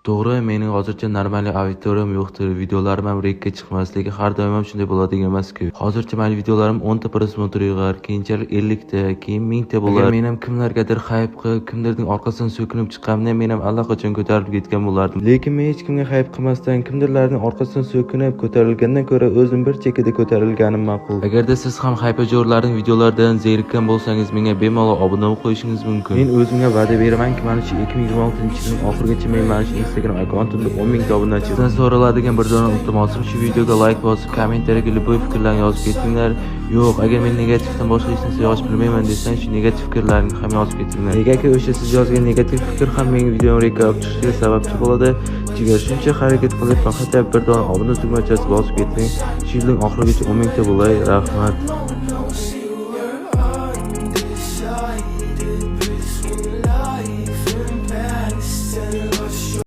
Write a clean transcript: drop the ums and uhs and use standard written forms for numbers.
To'g'ri, mening hozircha normal auditoriyam yo'qdir. Videolarim ham rekka chiqmas, lekin har doim ham shunday bo'ladigan emas-ku. Hozircha mening videolarim 10 ta prosmotr yig'ar, keyinchalik 50 ta, keyin 1000 ta bo'lar. Men ham kimlargadir hype qilib, kimlarning orqasidan so'kinib chiqqanimda men ham allaqachon ko'tarilib ketgan bo'lardim. Lekin men hech kimga hype qilmasdan, kimlarning orqasidan so'kinib ko'tarilgandan ko'ra o'zim bir chekkada ko'tarilganim ma'qul. Agarda siz ham hypeajorlarning videolaridan zerikkan bo'lsangiz, menga bemalol obuna bo'lib qo'yishingiz mumkin. Men o'zimga va'da beramanki, mana shu 2026-yilning oxirigacha men mana shu Instagram akkauntimda 10 000 ta obunachi. Sizdan so'raladigan bir dona iltimosim, shu videoga like bosib, kommentariyaga любой fikrlarni yozib ketinglar. Yo'q, agar men negativdan boshqa hech narsa yozish bilmayman desang, shu negativ fikrlarni ham yozib ketinglar. Negaki o'sha siz yozgan negativ fikr ham mening videom rekka olib chiqishiga sababchi bo'ladi. Jigar shuncha harakat qilib, faqat bir dona obuna tugmachasi bosib keting. Shu yilning oxirigacha 10 000 ta bo'lay. Rahmat.